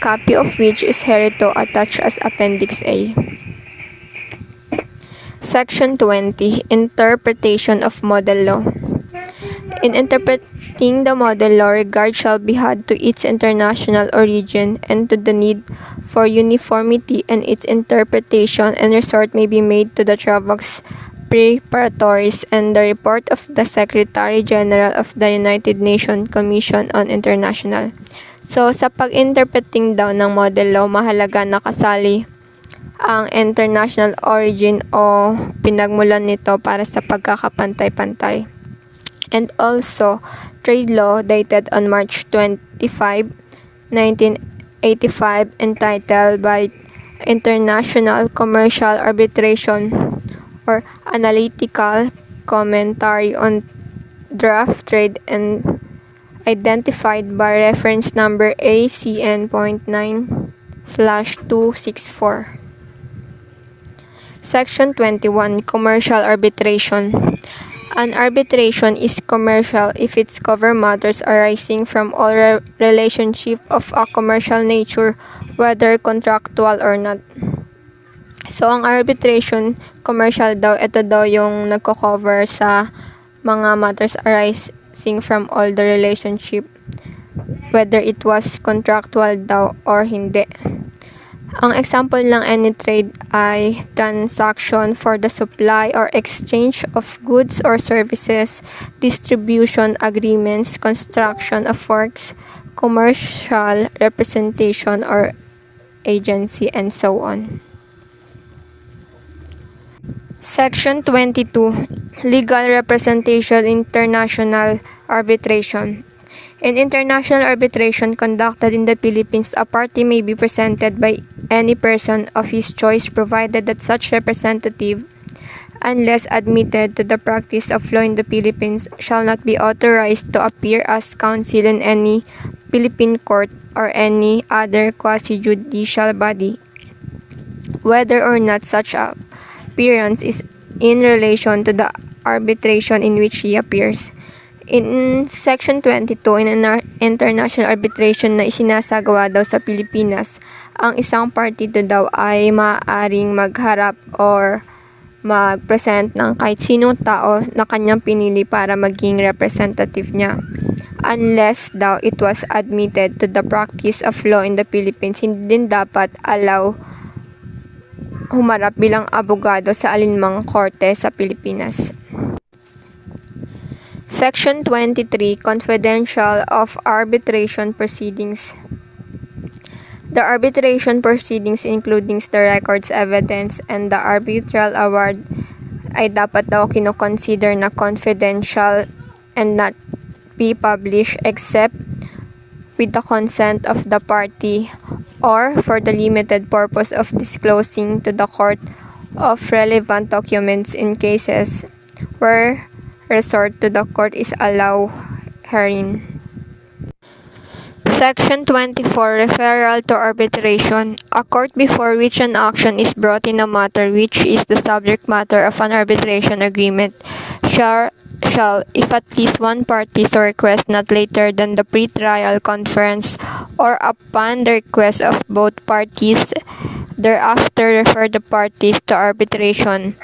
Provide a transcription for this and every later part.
copy of which is herito attached as Appendix A. Section 20. Interpretation of Model Law. In interpreting the model law, regard shall be had to its international origin and to the need for uniformity in its interpretation, and resort may be made to the Travaux Preparatories and the report of the Secretary General of the United Nations Commission on International. So, sa pag-interpreting daw ng model law, mahalaga na kasali ang international origin o pinagmulan nito para sa pagkakapantay-pantay. And also, trade law dated on March 25, 1985, entitled by International Commercial Arbitration or Analytical Commentary on Draft Trade and identified by reference number ACN.9/264. Section 21. Commercial Arbitration. An arbitration is commercial if it covers matters arising from all relationship of a commercial nature, whether contractual or not. So, ang arbitration, commercial daw, ito daw yung nagko-cover sa mga matters arising from all the relationship, whether it was contractual daw or hindi. Ang example ng any trade ay transaction for the supply or exchange of goods or services, distribution agreements, construction of works, commercial representation or agency, and so on. Section 22. Legal Representation International Arbitration. In international arbitration conducted in the Philippines, a party may be presented by any person of his choice provided that such representative, unless admitted to the practice of law in the Philippines, shall not be authorized to appear as counsel in any Philippine court or any other quasi-judicial body, whether or not such appearance is in relation to the arbitration in which he appears. In Section 22, in international arbitration na isinasagawa daw sa Pilipinas, ang isang party daw ay maaaring magharap or mag-present ng kahit sinong tao na kanyang pinili para maging representative niya. Unless daw it was admitted to the practice of law in the Philippines, hindi din dapat allow humarap bilang abogado sa alinmang korte sa Pilipinas. Section 23. Confidential of Arbitration Proceedings. The arbitration proceedings, including the records, evidence, and the arbitral award, ay dapat daw kinoconsider na confidential and not be published except with the consent of the party or for the limited purpose of disclosing to the court of relevant documents in cases where resort to the court is allowed herein. Section 24. Referral to arbitration. A court before which an action is brought in a matter which is the subject matter of an arbitration agreement shall, if at least one party so request not later than the pre-trial conference or upon the request of both parties, thereafter refer the parties to arbitration,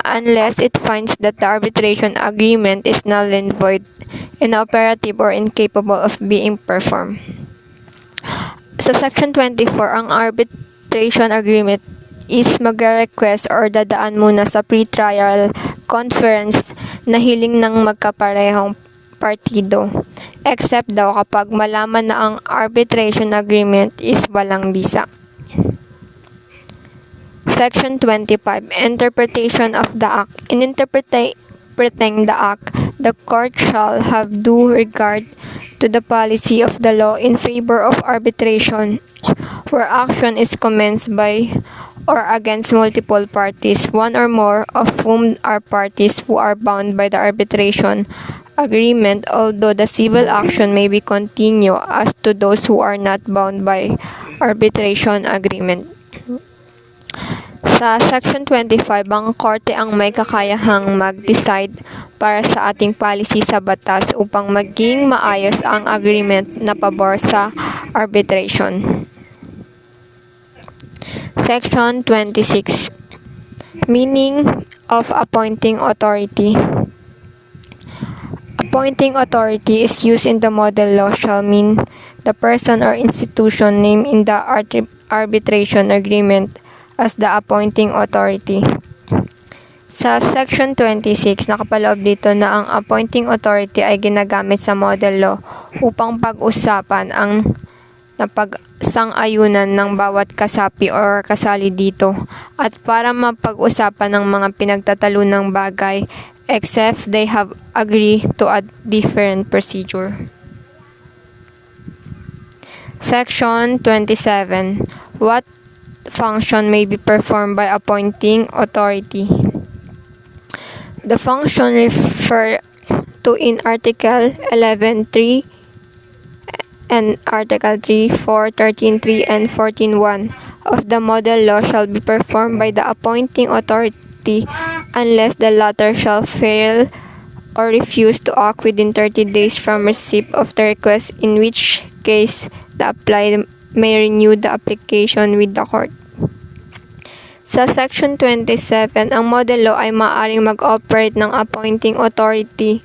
unless it finds that the arbitration agreement is null and void, inoperative, or incapable of being performed. Sa Section 24, ang arbitration agreement is magre-request or dadaan muna sa pre-trial conference na hiling ng magkaparehong partido, except daw kapag malaman na ang arbitration agreement is walang bisa. Section 25. Interpretation of the Act. In interpreting the Act, the court shall have due regard to the policy of the law in favor of arbitration, where action is commenced by or against multiple parties, one or more of whom are parties who are bound by the arbitration agreement, although the civil action may be continued as to those who are not bound by arbitration agreement. Sa Section 25, ang korte ang may kakayahang mag-decide para sa ating policy sa batas upang maging maayos ang agreement na pabor sa arbitration. Section 26. Meaning of appointing authority. Appointing authority is used in the model law shall mean the person or institution named in the arbitration agreement as the appointing authority. Sa Section 26, nakapaloob dito na ang appointing authority ay ginagamit sa model law upang pag-usapan ang napagsang-ayunan ng bawat kasapi or kasali dito at para mapag-usapan ng mga pinagtatalunang bagay except they have agreed to a different procedure. Section 27. What function may be performed by appointing authority? The function referred to in Article 11.3 and Article 3.4, 13.3, and 14.1 of the model law shall be performed by the appointing authority unless the latter shall fail or refuse to act within 30 days from receipt of the request, in which case the applicant may renew the application with the court. Sa Section 27, ang model law ay maaaring mag-operate ng appointing authority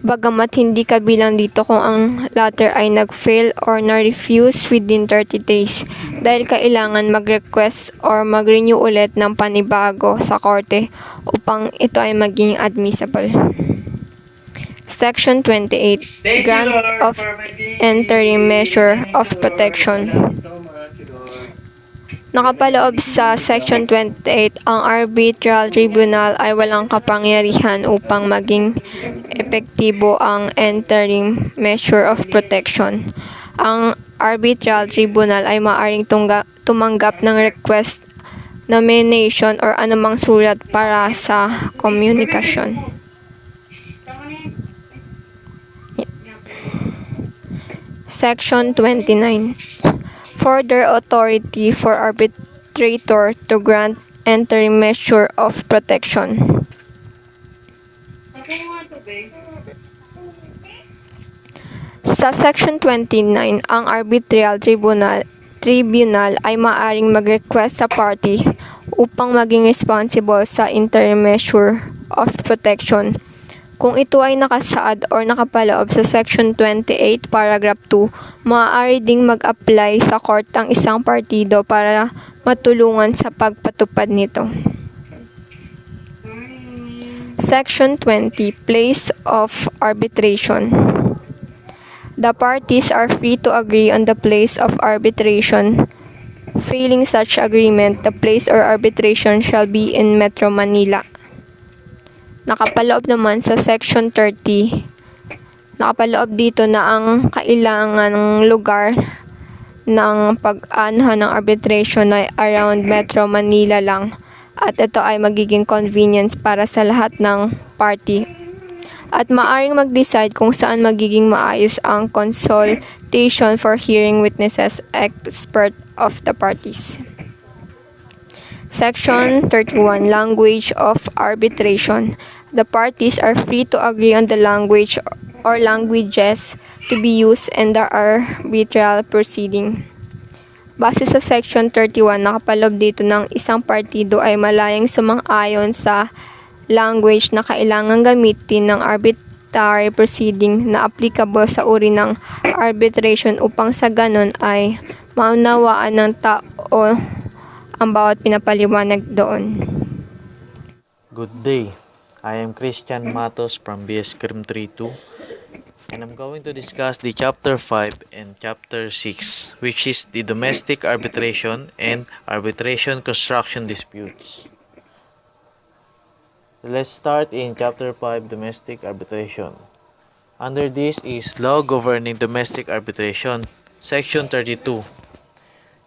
bagamat hindi kabilang dito kung ang latter ay nag-fail or na-refuse within 30 days dahil kailangan mag-request or mag-renew ulit ng panibago sa korte upang ito ay maging admissible. Section 28. Grant of interim measure of protection. Nakapaloob sa Section 28, ang arbitral tribunal ay walang kapangyarihan upang maging epektibo ang interim measure of protection. Ang arbitral tribunal ay maaaring tumanggap ng request, nomination, or anumang sulat para sa komunikasyon. Section 29. Further authority for arbitrator to grant interim measure of protection. Sa Section 29, ang arbitral tribunal ay maaaring mag-request sa party upang maging responsible sa interim measure of protection. Kung ito ay nakasaad or nakapaloob sa Section 28, Paragraph 2, maaari ding mag-apply sa court ang isang partido para matulungan sa pagpatupad nito. Section 20. Place of arbitration. The parties are free to agree on the place of arbitration. Failing such agreement, the place or arbitration shall be in Metro Manila. Nakapaloob naman sa Section 30, nakapaloob dito na ang kailangan ng lugar ng pag-anuhan ng arbitration ay around Metro Manila lang at ito ay magiging convenience para sa lahat ng party at maaring mag-decide kung saan magiging maayos ang consultation for hearing witnesses expert of the parties. Section 31. Language of arbitration. The parties are free to agree on the language or languages to be used in the arbitral proceeding. Base sa Section 31, nakapaloob dito ng isang partido ay malayang sumang-ayon sa language na kailangang gamitin ng arbitrary proceeding na applicable sa uri ng arbitration upang sa ganon ay maunawaan ng tao ang bawat pinapaliwanag doon. Good day. I am Christian Matos from BS Crim 32 and I'm going to discuss the Chapter 5 and Chapter 6, which is the domestic arbitration and arbitration construction disputes. Let's start in Chapter 5, domestic arbitration. Under this is law governing domestic arbitration, Section 32.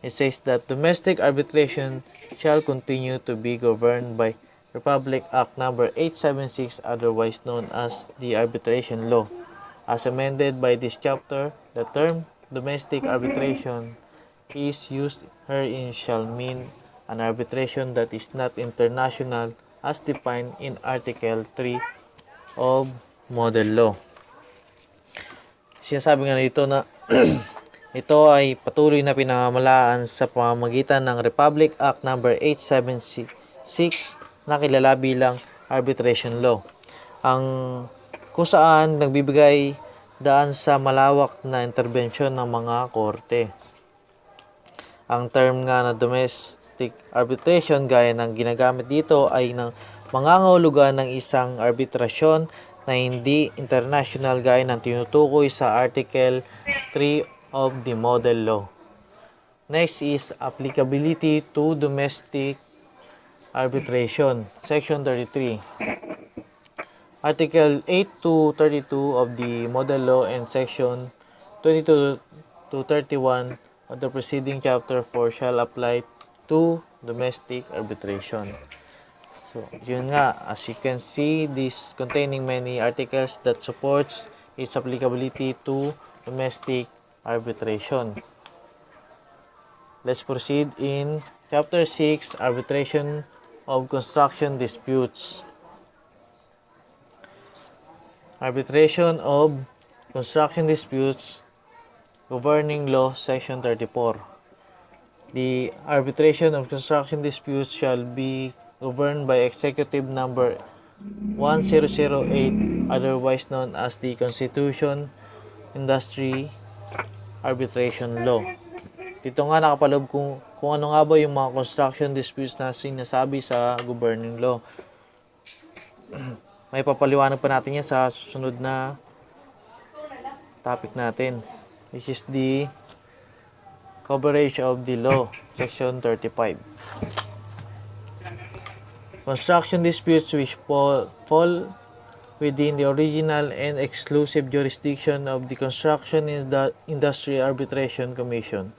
It says that domestic arbitration shall continue to be governed by Republic Act Number 876, otherwise known as the Arbitration Law. As amended by this chapter, the term domestic arbitration is used herein shall mean an arbitration that is not international as defined in Article 3 of Model Law. Sinasabi nga nito na Ito ay patuloy na pinamalaan sa pamamagitan ng Republic Act No. 876 na kilala bilang Arbitration Law, ang kung saan nagbibigay daan sa malawak na interbensyon ng mga korte. Ang term nga na domestic arbitration gaya ng ginagamit dito ay ng mangangahulugan ng isang arbitrasyon na hindi international gaya ng tinutukoy sa Article 3 of the Model Law. Next is applicability to domestic arbitration, Section 33. Article 8 to 32 of the Model Law and Section 22 to 31 of the preceding Chapter 4 shall apply to domestic arbitration. So, yun nga, as you can see, this containing many articles that supports its applicability to domestic arbitration. Let's proceed in Chapter 6, Arbitration of Construction Disputes. Arbitration of Construction Disputes, Governing Law, Section 34. The arbitration of construction disputes shall be governed by Executive Number 1008, otherwise known as the Constitution Industry Arbitration Law. Dito nga nakapaloob kung ano nga ba yung mga construction disputes na sinasabi sa governing law. May papaliwanag pa natin yan sa susunod na topic natin, which is the coverage of the law, Section 35. Construction disputes which fall within the original and exclusive jurisdiction of the Construction Industry Arbitration Commission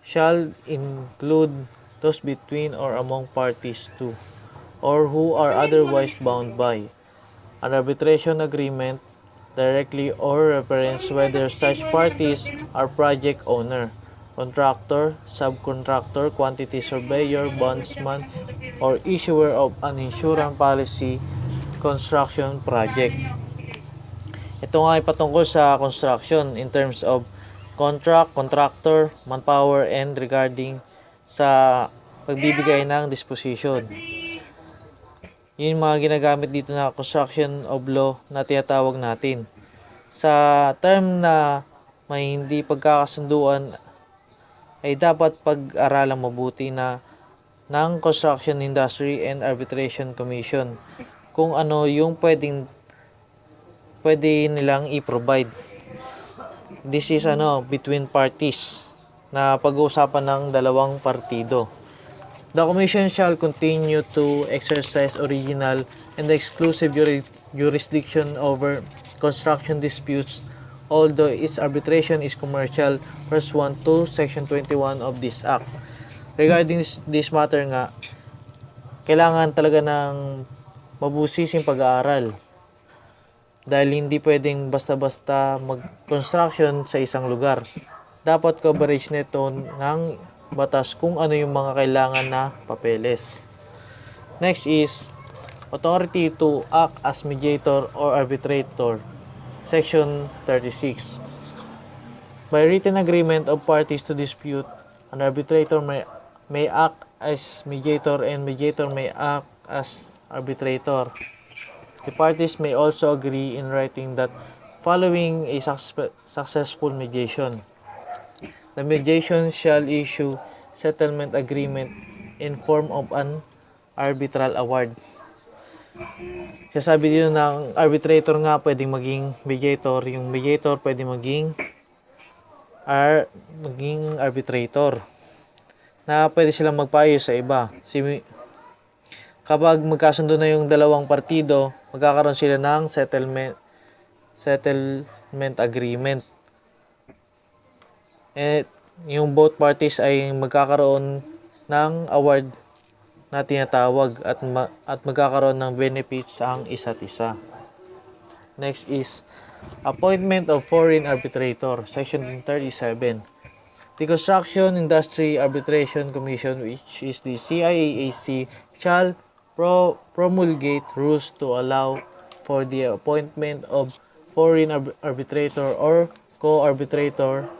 shall include those between or among parties to, or who are otherwise bound by, an arbitration agreement, directly or reference whether such parties are project owner, contractor, subcontractor, quantity surveyor, bondsman, or issuer of an insurance policy construction project. Ito nga ay patungkol sa construction in terms of contract, contractor, manpower, and regarding sa pagbibigay ng disposition. Yun yung mga ginagamit dito na construction of law na tinatawag natin. Sa term na may hindi pagkakasunduan ay dapat pag-aralang mabuti na ng Construction Industry and Arbitration Commission kung ano yung pwede nilang i-provide. This is between parties na pag-uusapan ng dalawang partido. The Commission shall continue to exercise original and exclusive jurisdiction over construction disputes, although its arbitration is commercial, pursuant to Section 21 of this Act. Regarding this matter nga, kailangan talaga ng mabusising pag-aaral. Dahil hindi pwedeng basta-basta mag-construction sa isang lugar. Dapat coverage nito ng batas kung ano yung mga kailangan na papeles. Next is authority to act as mediator or arbitrator, Section 36. By written agreement of parties to dispute, an arbitrator may act as mediator and mediator may act as arbitrator. The parties may also agree in writing that following a successful mediation, the mediation shall issue settlement agreement in form of an arbitral award. Sasabi dito ng arbitrator nga pwedeng maging mediator, yung mediator pwedeng maging arbitrator, na pwede silang magpayo sa iba. Kapag magkasundo na yung dalawang partido, magkakaroon sila ng settlement agreement. Yung both parties ay magkakaroon ng award na tinatawag at magkakaroon ng benefits ang isa't isa. Next is appointment of foreign arbitrator, Section 37. The Construction Industry Arbitration Commission, which is the CIAAC, shall promulgate rules to allow for the appointment of foreign arbitrator or co-arbitrator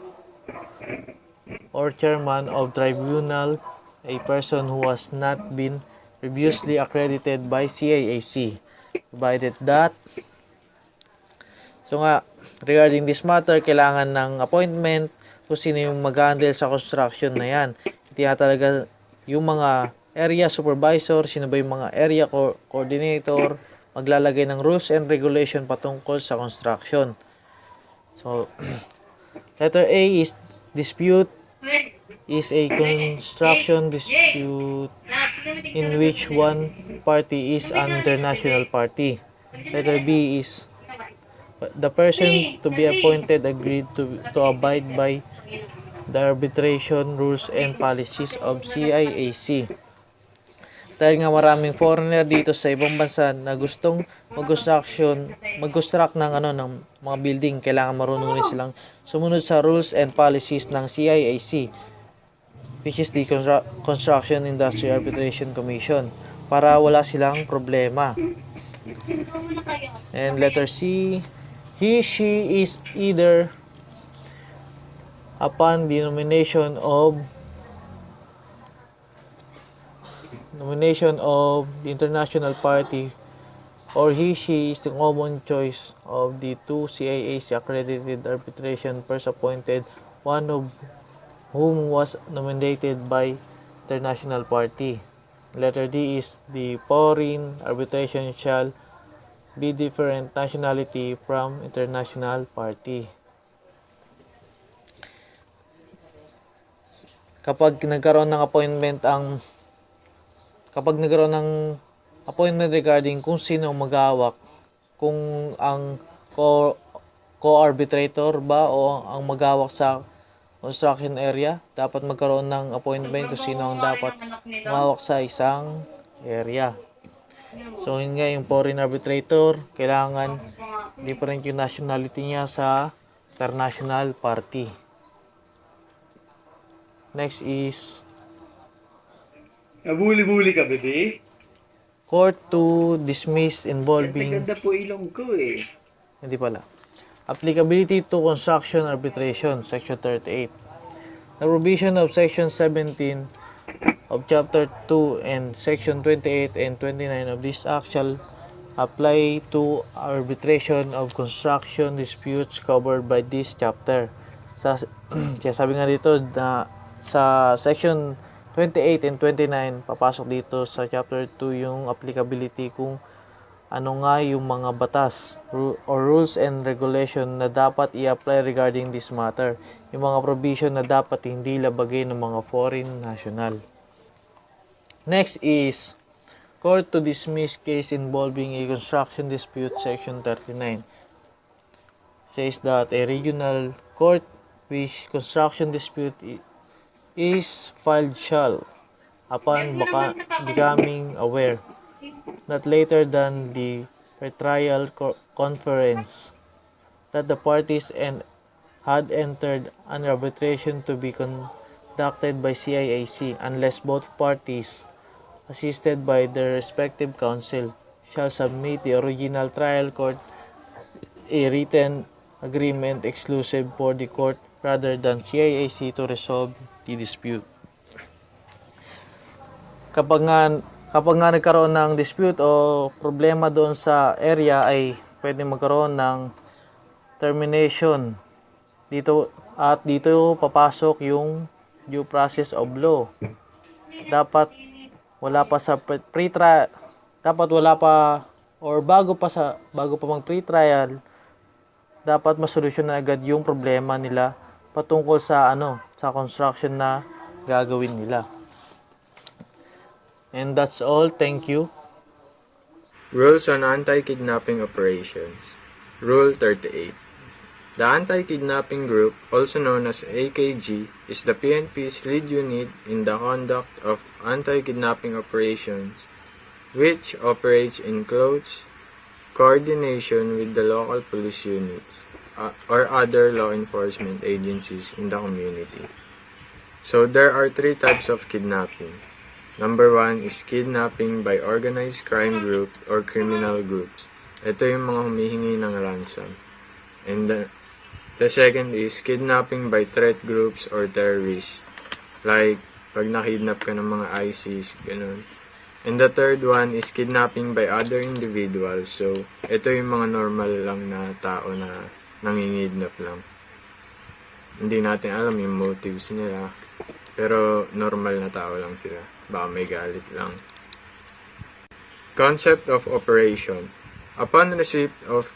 or chairman of tribunal a person who has not been previously accredited by CIAC, provided that regarding this matter, kailangan ng appointment kung sino yung mag-handle sa construction na yan. Tinatalaga yung mga area supervisor, sino ba yung mga area coordinator, maglalagay ng rules and regulation patungkol sa construction. So, letter A is dispute is a construction dispute in which one party is an international party. Letter B is the person to be appointed agreed to abide by the arbitration rules and policies of CIAC. Dahil nga maraming foreigner dito sa ibang bansa na gustong mag-construct ng ng mga building, kailangan marunong rin silang sumunod sa rules and policies ng CIAC, which is the Construction Industry Arbitration Commission, para wala silang problema. And letter C, she is either upon the nomination of the international party, or she is the common choice of the two CIAC accredited arbitration first appointed, one of whom was nominated by international party. Letter D is the foreign arbitration shall be different nationality from international party. Kapag nagkaroon ng appointment regarding kung sino ang mag-aawak, kung ang co-arbitrator ba o ang mag-aawak sa construction area, dapat magkaroon ng appointment kung sino ang dapat umawak sa isang area. So, yun nga, yung foreign arbitrator, kailangan different yung nationality niya sa international party. Next is Nabuli-buli ka, bebe? court to dismiss involving Ganda po ilong ko eh. hindi pala. Applicability to construction arbitration, Section 38. The provision of Section 17 of Chapter 2 and Section 28 and 29 of this Act shall apply to arbitration of construction disputes covered by this chapter. Sabi nga dito na sa Section 28 and 29, papasok dito sa Chapter 2 yung applicability kung ano nga yung mga batas or rules and regulation na dapat i-apply regarding this matter. Yung mga provision na dapat hindi labagay ng mga foreign national. Next is court to dismiss case involving a construction dispute, Section 39. Says that a regional court which construction dispute is filed shall, upon becoming aware, not later than the pretrial conference, that the parties had entered an arbitration to be conducted by CIAC, unless both parties, assisted by their respective counsel, shall submit the original trial court a written agreement exclusive for the court rather than CIAC to resolve the dispute. Kapag nga nagkaroon ng dispute o problema doon sa area, ay pwede magkaroon ng termination dito, at dito papasok yung due process of law. Dapat wala pa sa pre-trial, bago pa mag pre-trial, dapat masolusyonan agad yung problema nila patungkol sa sa construction na gagawin nila. And that's all. Thank you. Rules on Anti-Kidnapping Operations. Rule 38. The Anti-Kidnapping Group, also known as AKG, is the PNP's lead unit in the conduct of anti-kidnapping operations, which operates in close coordination with the local police units or other law enforcement agencies in the community. So there are three types of kidnapping. Number 1 is kidnapping by organized crime groups or criminal groups. Ito yung mga humihingi ng ransom. And The second is kidnapping by threat groups or terrorists. Like, pag nakidnap ka ng mga ISIS, ganun. And the third one is kidnapping by other individuals. So, ito yung mga normal lang na tao na nangingidnap lang. Hindi natin alam yung motives nila. Pero, normal na tao lang sila. Baka may galit lang. Concept of operation. Upon receipt of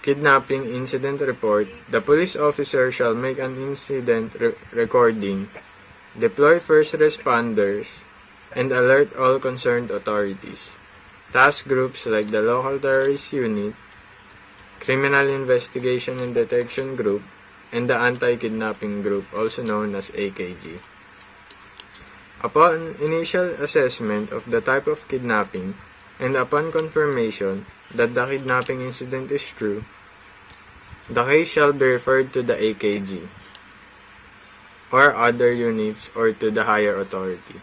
kidnapping incident report, the police officer shall make an incident recording, deploy first responders, and alert all concerned authorities. Task groups like the Local Terrorist Unit, Criminal Investigation and Detection Group, and the Anti-Kidnapping Group, also known as AKG. Upon initial assessment of the type of kidnapping, and upon confirmation that the kidnapping incident is true, the case shall be referred to the AKG or other units or to the higher authority.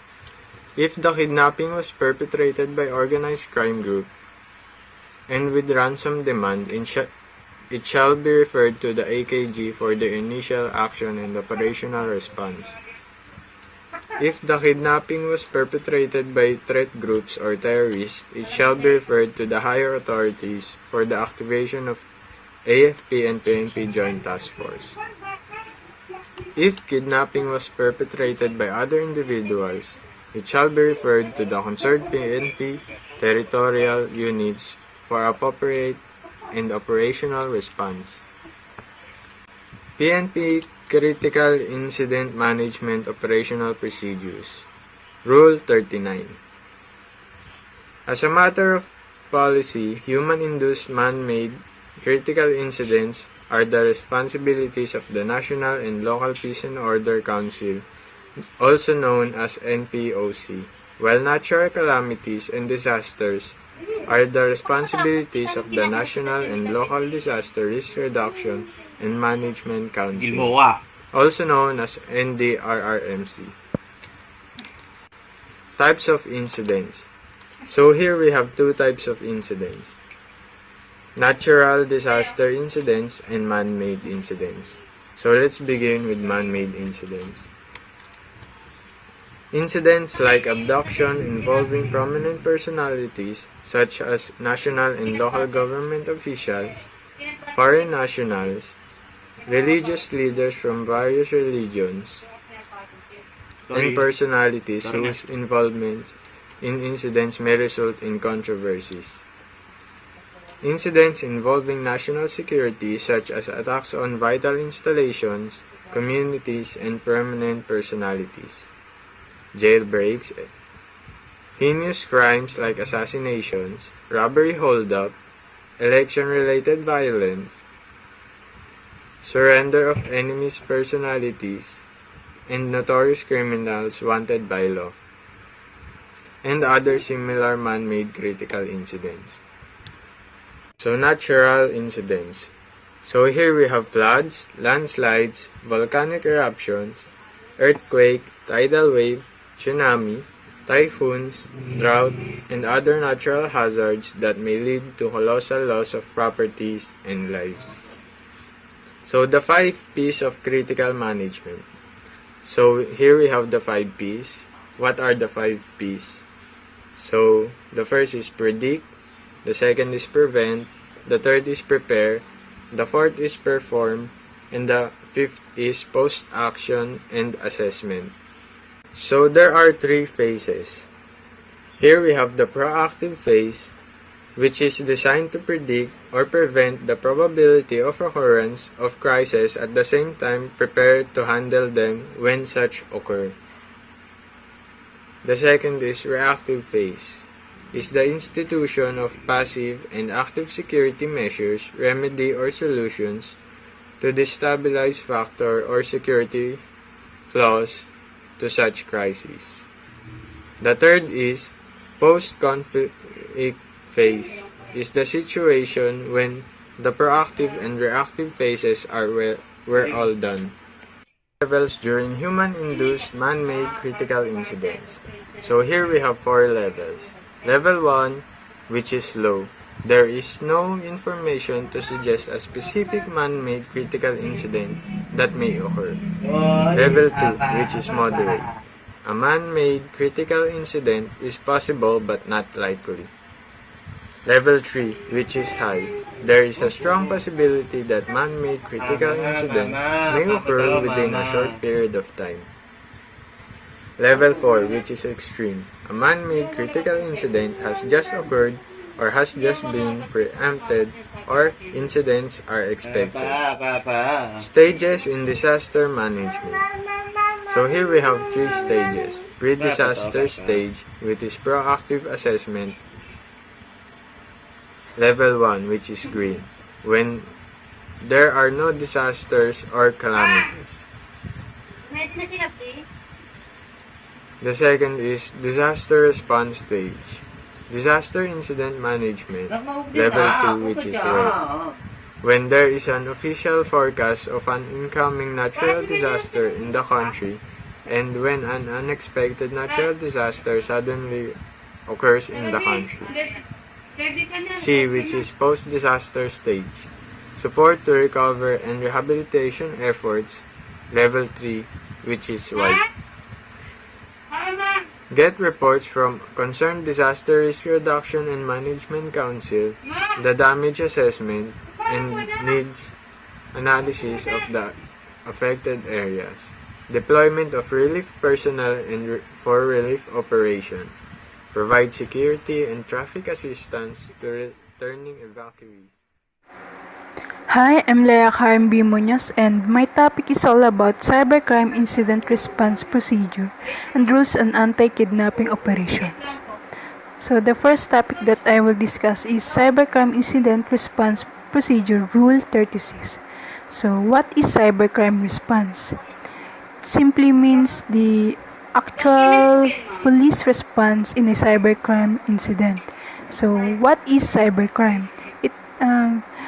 If the kidnapping was perpetrated by organized crime group and with ransom demand, it shall be referred to the AKG for the initial action and operational response. If the kidnapping was perpetrated by threat groups or terrorists, it shall be referred to the higher authorities for the activation of AFP and PNP Joint Task Force. If kidnapping was perpetrated by other individuals, it shall be referred to the concerned PNP territorial units for appropriate and operational response. PNP Critical Incident Management Operational Procedures. Rule 39. As a matter of policy, human-induced man-made critical incidents are the responsibilities of the National and Local Peace and Order Council, also known as NPOC, while natural calamities and disasters are the responsibilities of the National and Local Disaster Risk Reduction and Management Council, also known as NDRRMC. Types of incidents. So here we have two types of incidents: natural disaster incidents and man-made incidents. So let's begin with man-made incidents. Incidents like abduction involving prominent personalities such as national and local government officials, foreign nationals, religious leaders from various religions, and personalities whose involvement in incidents may result in controversies. Incidents involving national security such as attacks on vital installations, communities, and permanent personalities. Jailbreaks, heinous crimes like assassinations, robbery hold-up, election-related violence, surrender of enemies' personalities, and notorious criminals wanted by law, and other similar man-made critical incidents. So, natural incidents. So here we have floods, landslides, volcanic eruptions, earthquake, tidal wave, tsunami, typhoons, drought, and other natural hazards that may lead to colossal loss of properties and lives. So the 5 P's of critical management. So here we have the 5 P's. What are the 5 P's? So the first is predict, the second is prevent, the third is prepare, the fourth is perform, and the fifth is post-action and assessment. So there are 3 phases. Here we have the proactive phase, which is designed to predict or prevent the probability of occurrence of crises, at the same time prepare to handle them when such occur. The second is reactive phase, is the institution of passive and active security measures, remedy or solutions to destabilize factor or security flaws to such crises. The third is post-conflict phase, is the situation when the proactive and reactive phases were all done. Levels during human-induced man-made critical incidents. So here we have 4 levels. Level 1, which is low. There is no information to suggest a specific man-made critical incident that may occur. Level 2, which is moderate. A man-made critical incident is possible but not likely. Level 3, which is high. There is a strong possibility that man-made critical incident may occur within a short period of time. Level 4, which is extreme. A man-made critical incident has just occurred or has just been preempted or incidents are expected. Stages in disaster management. So here we have 3 stages. Pre-disaster stage, which is proactive assessment. Level 1, which is green, when there are no disasters or calamities. The second is disaster response stage. Disaster incident management. Level 2, which is red, when there is an official forecast of an incoming natural disaster in the country and when an unexpected natural disaster suddenly occurs in the country. C, which is post-disaster stage. Support to recover and rehabilitation efforts. Level 3, which is white. Get reports from Concerned Disaster Risk Reduction and Management Council, the damage assessment, and needs analysis of the affected areas. Deployment of relief personnel and for relief operations. Provide security and traffic assistance to returning evacuees. Hi, I'm Leah Karen B. Munoz, and my topic is all about cybercrime incident response procedure and rules on anti-kidnapping operations. So the first topic that I will discuss is cybercrime incident response procedure rule 36. So what is cybercrime response? It simply means the actual police response in a cybercrime incident. So what is cybercrime?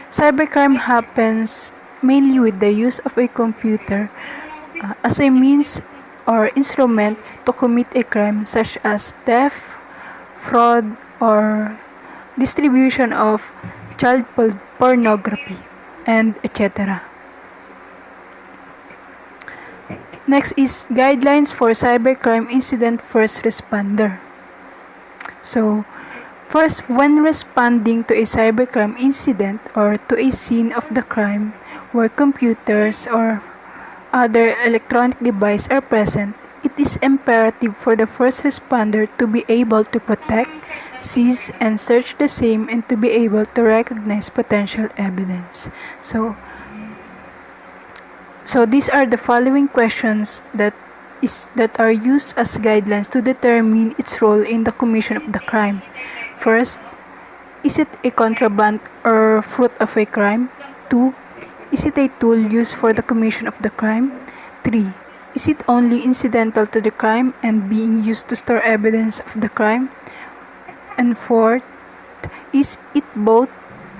Cybercrime happens mainly with the use of a computer as a means or instrument to commit a crime such as theft, fraud, or distribution of child pornography, and etc. Next is guidelines for cybercrime incident first responder. So, first, when responding to a cybercrime incident or to a scene of the crime where computers or other electronic devices are present, it is imperative for the first responder to be able to protect, seize, and search the same and to be able to recognize potential evidence. So these are the following questions that are used as guidelines to determine its role in the commission of the crime. First, is it a contraband or fruit of a crime? 2. Is it a tool used for the commission of the crime? 3. Is it only incidental to the crime and being used to store evidence of the crime? And 4. Is it both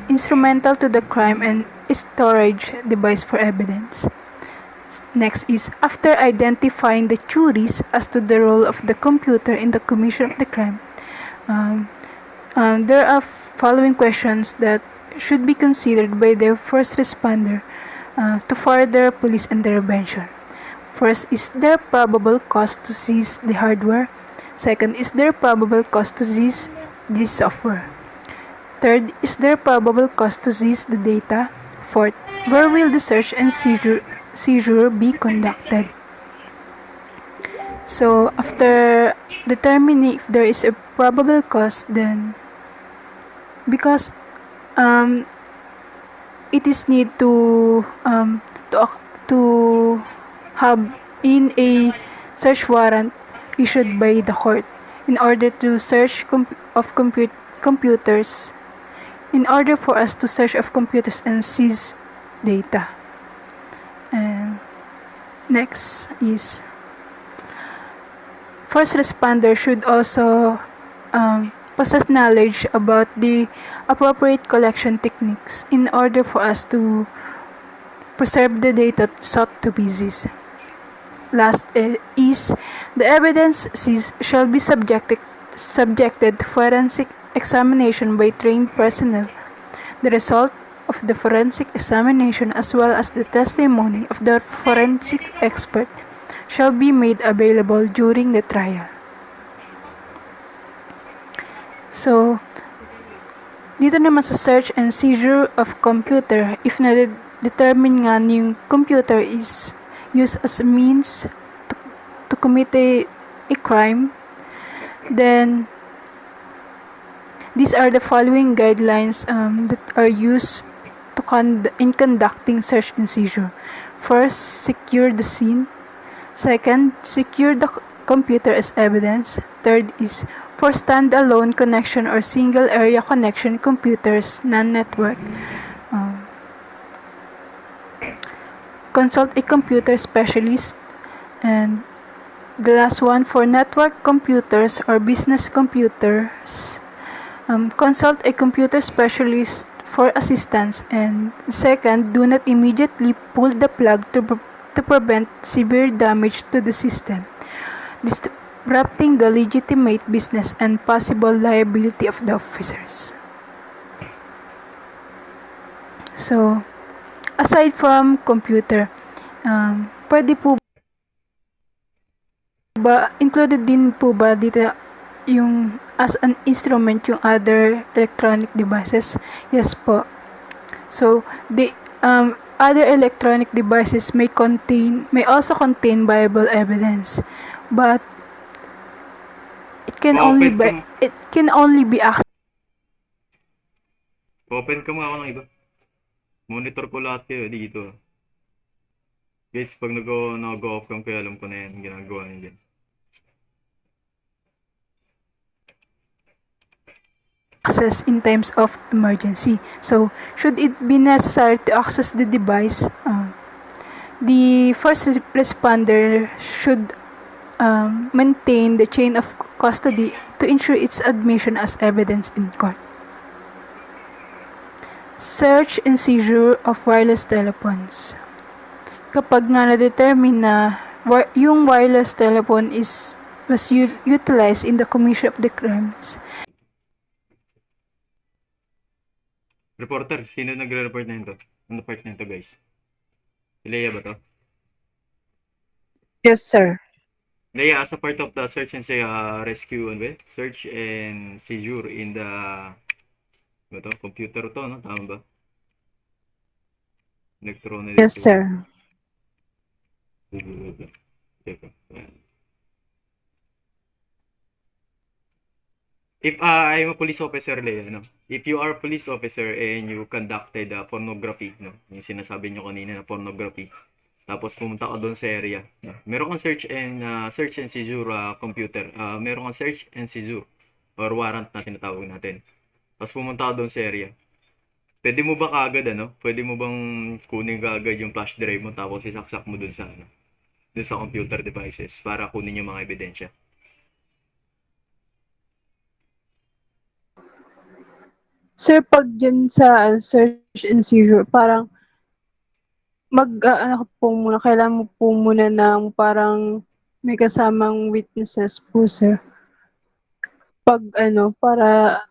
instrumental to the crime and a storage device for evidence? Next is, after identifying the theories as to the role of the computer in the commission of the crime, there are following questions that should be considered by the first responder to further police intervention. First, is there probable cause to seize the hardware? Second, is there probable cause to seize the software? Third, is there probable cause to seize the data? Fourth, where will the search and seizure be conducted? So, after determining if there is a probable cause, then because it is need to have in a search warrant issued by the court in order to search computers, in order for us to search of computers and seize data. And next is, first responder should also possess knowledge about the appropriate collection techniques in order for us to preserve the data sought to be seized. Last is, the evidence seized shall be subjected to forensic examination by trained personnel. The result of the forensic examination as well as the testimony of the forensic expert shall be made available during the trial. So, dito naman sa search and seizure of computer, if na-determine nga yung computer is used as a means to commit a crime, then these are the following guidelines that are used in conducting search and seizure. First, secure the scene. Second, secure the computer as evidence. Third is for standalone connection or single area connection computers, non-network. Consult a computer specialist. And the last one, for network computers or business computers, consult a computer specialist for assistance. And second, do not immediately pull the plug to prevent severe damage to the system, disrupting the legitimate business and possible liability of the officers. So, aside from computer, pwede po ba, included din po ba dito yung as an instrument yung other electronic devices? Yes po. So, the other electronic devices may also contain viable evidence, but it can only be accessed. Open ka mga ako ng iba. Monitor ko lahat kayo dito. Guys, pag nag-go off cam kayo, alam ko na yan. Ginagawa niyo dyan. Access in times of emergency. So, should it be necessary to access the device, the first responder should maintain the chain of custody to ensure its admission as evidence in court. Search and seizure of wireless telephones. Kapag nga na-determine na yung wireless telephone was utilized in the commission of the crimes, Reporter, sino nagre-report na ito? Ano part na ito, guys? Si Leia ba to? Yes, sir. Leia, as a part of the search and rescue, search and seizure in the computer to, no? Tama ba? Electronic. Yes, sir. If I'm a police officer, Leia, no? If you are a police officer and you conducted pornography, no? Yung sinasabi nyo kanina na pornography, tapos pumunta ka doon sa area, no? Meron kang search and seizure computer, meron kang search and seizure or warrant na tinatawag natin. Tapos pumunta ka doon sa area. Pwede mo ba kaagad, Pwede mo bang kunin kaagad yung flash drive mo tapos isaksak mo doon sa doon sa computer devices para kunin yung mga ebidensya? Sir, pag dyan sa search and seizure, parang kailangan mo po muna ng parang may kasamang witnesses po, sir. Pag para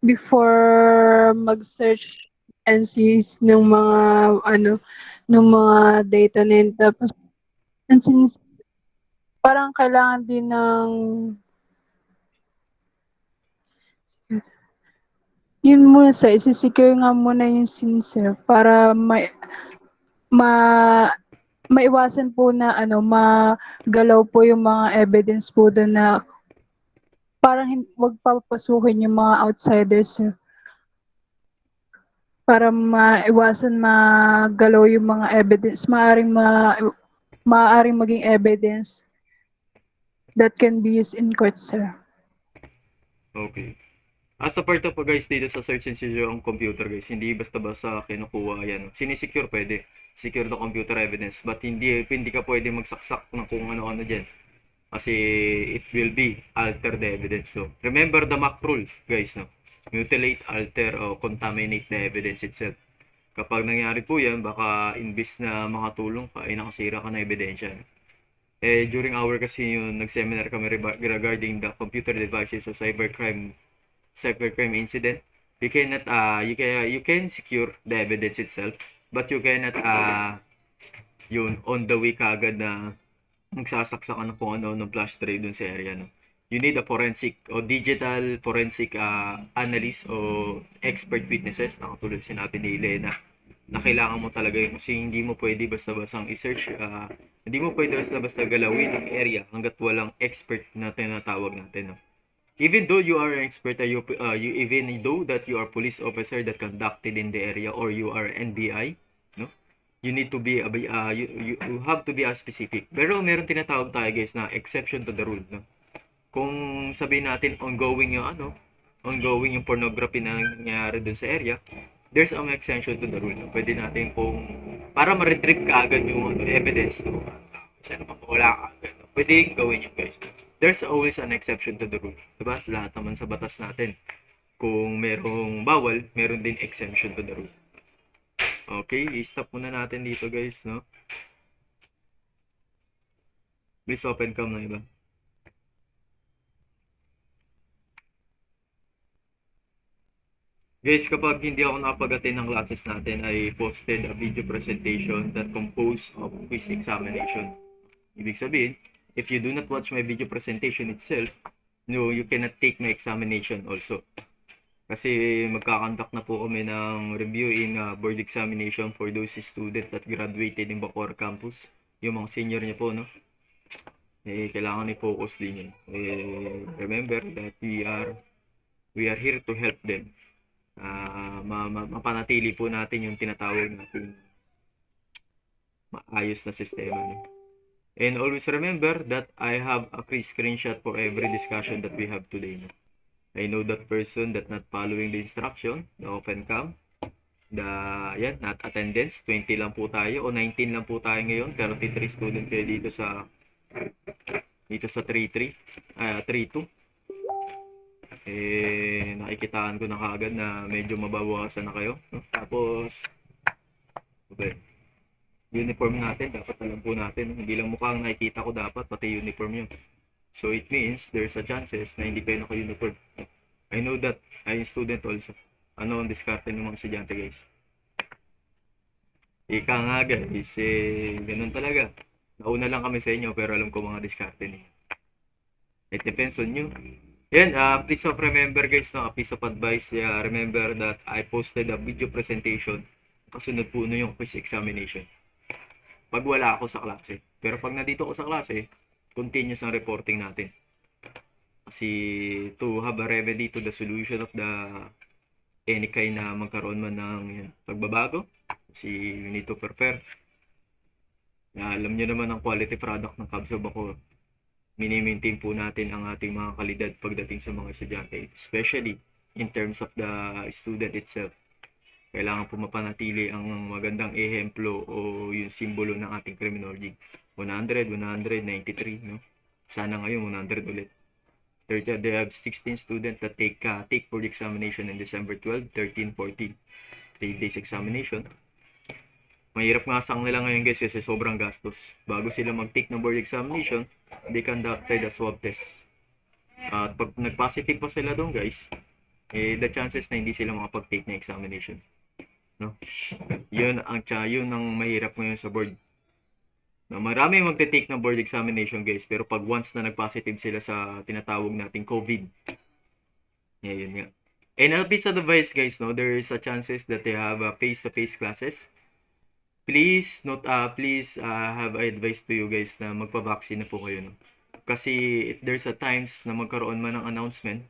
before mag-search and seize ng mga ng mga data na yun. Tapos, and since parang kailangan din ng yun muna sir, isi-secure nga muna yung scene, sir, para maiwasan po na magalaw po yung mga evidence po doon na parang wag papasukin yung mga outsiders, sir. Para maiwasan magalaw yung mga evidence, maaaring maging evidence that can be used in court, sir. Okay. As a part of guys dito sa search and seizure ang computer, guys, hindi basta-basta kinukuha yan. Sinisecure pwede. Secure the computer evidence. But hindi ka pwede magsaksak ng kung ano-ano dyan. Kasi it will be alter the evidence. So, remember the MAC rule, guys, no? Mutilate, alter, o contaminate the evidence itself. Kapag nangyari po yan, baka imbis na makatulong ka, ay nakasira ka na ebidensya. During our kasi yung nag-seminar kami regarding the computer devices sa cybercrime cybercrime incident, you cannot you can secure the evidence itself, but you cannot yun on the way kagad na magsasaksak ka ng kung ano ng flash drive dun sa area, no? You need a forensic o digital forensic analyst o expert witnesses na katulad sinabi ni Elena na kailangan mo talaga yun kasi hindi mo pwede basta-bastang i-search, hindi mo pwede basta-basta galawin ang area hanggat walang expert na tinatawag natin, no? Even though you are an expert, you even though that you are police officer that conducted in the area or you are NBI, no? You need to be you have to be specific. Pero meron tinatawag tayo guys na exception to the rule, no? Kung sabihin natin ongoing yung pornography na nangyayari dun sa area, there's an exception to the rule. No? Pwede natin kung para ma-retrieve ka agad yung evidence, no? Kasi mapawala ka agad, no? Pwede gawin yung guys. No? There's always an exception to the rule. Diba? Lahat naman sa batas natin. Kung merong bawal, meron din exemption to the rule. Okay, i-stop muna natin dito guys, no? Please open cam na iba. Guys, kapag hindi ako nakapag-attend ng classes natin, I posted a video presentation that composed of quiz examination. Ibig sabihin, if you do not watch my video presentation itself, no, you cannot take my examination also. Kasi magkakandak na po kami ng review in board examination for those students that graduated in Bacoor campus. Yung mga senior niya po, no? Kailangan i-focus din yun. Remember that we are here to help them. Mapanatili po natin yung tinatawag natin maayos na sistema, no? And always remember that I have a screenshot for every discussion that we have today, no? I know that person that not following the instruction, the open cam, not attendance, 20 lang po tayo o 19 lang po tayo ngayon, 33 student kayo dito sa 3-2. Nakikitaan ko na kaagad na medyo mababawasan na kayo, no? Tapos, okay, uniform natin, dapat alam po natin, hindi lang mukhang nakikita ko dapat, pati uniform yun. So it means there's a chances na hindi kayo naka-uniform. I know that I'm a student also. Ano ang diskarte ng mga estudyante guys? Ika nga guys, ganun talaga. Nauna lang kami sa inyo pero alam ko mga diskarte ninyo. It depends on you. Yan, please remember guys, no, a piece of advice. Remember that I posted a video presentation. Kasunod po no yung quiz examination. Pag wala ako sa klase. Pero pag nandito ako sa klase, continuous ang reporting natin. Kasi to have a remedy to the solution of the any kind na magkaroon man ng pagbabago, kasi we need to prepare. Alam nyo naman ang quality product ng Cubs of Bacoor. Mini-maintain po natin ang ating mga kalidad pagdating sa mga estudyante, especially in terms of the student itself. Kailangan po mapanatili ang magandang ehemplo o yung simbolo ng ating criminology. 100, 193, no? Sana ngayon 100 ulit. They have 16 students that take board examination in December 12, 13, 14. 3 days examination. Mahirap nga sa nila ngayon guys kasi sobrang gastos. Bago sila mag-take ng board examination, they conducted a swab test. At pag nag-positive pa sila doon guys, the chances na hindi sila makapag-take ng examination. No? Yun ang mahirap ngayon sa board. No, marami magte-take ng board examination guys, pero pag once na nag-positive sila sa tinatawag nating COVID, yun nga. And a piece of advice guys, no, there is a chances that they have face-to-face classes. Please have advice to you guys na magpa-vaccine na po kayo, no? Kasi if there's a times na magkaroon man ng announcement,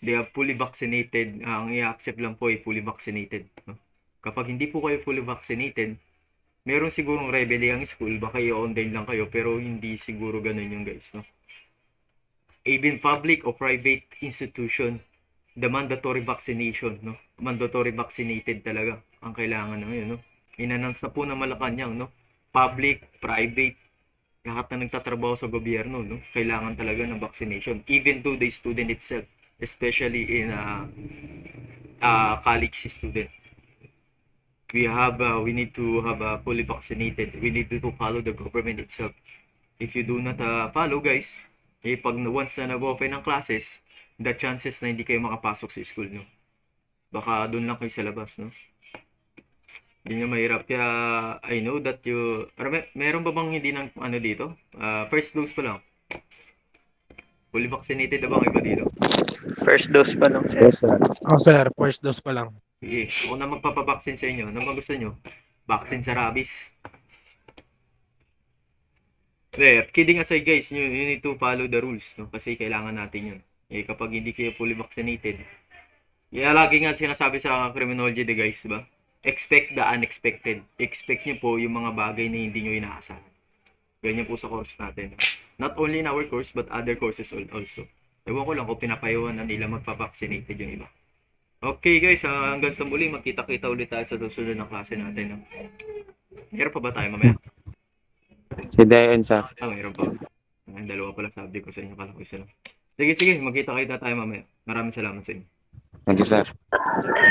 they are fully vaccinated, ang i-accept lang po ay fully vaccinated, no? Kapag hindi po kayo fully vaccinated, meron sigurong rebelde ang school, baka i-online lang kayo, pero hindi siguro ganun yung guys, no? Even public or private institution, the mandatory vaccination, no? Mandatory vaccinated talaga ang kailangan ngayon, no? In-announce na po ng Malacanang, no? Public, private, lahat na nagtatrabaho sa gobyerno, no? Kailangan talaga ng vaccination, even to the student itself, especially in college student. We need to have fully vaccinated. We need to follow the government itself. If you do not follow guys, pag once na nag-open ng classes, the chances na hindi kayo makapasok sa school, no? Baka doon lang kayo sa labas, no? Yun yung mahirap. Kaya, I know that you... Pero meron ba bang hindi ng ano dito? First dose pa lang. Fully vaccinated na ba kayo ba dito? First dose pa lang, sir. Yes, sir. Oh, sir. First dose pa lang. Sige, ako na magpapabaksin sa inyo. Ano ba gusto nyo? Vaccine sa rabies. Kidding aside guys, you need to follow the rules, no? Kasi kailangan natin yun. Kapag hindi kayo fully vaccinated, lagi nga sinasabi sa criminology guys, ba? Expect the unexpected. Expect nyo po yung mga bagay na hindi nyo inaasahan. Ganyan po sa course natin. Not only in our course, but other courses also. Ewan ko lang kung pinapayuhan na nila magpa-vaccinated yung iba. Okay guys, hanggang sa muli, magkita-kita ulit tayo sa susunod na klase natin. No? Meron pa ba tayo mamaya? Si Dayan, sir. Meron pa. Dalawa pala sabi ko sa inyo, kala ko isa lang. Sige, magkita-kita tayo mamaya. Maraming salamat sa inyo. Thank you, sir.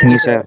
Thank you, sir.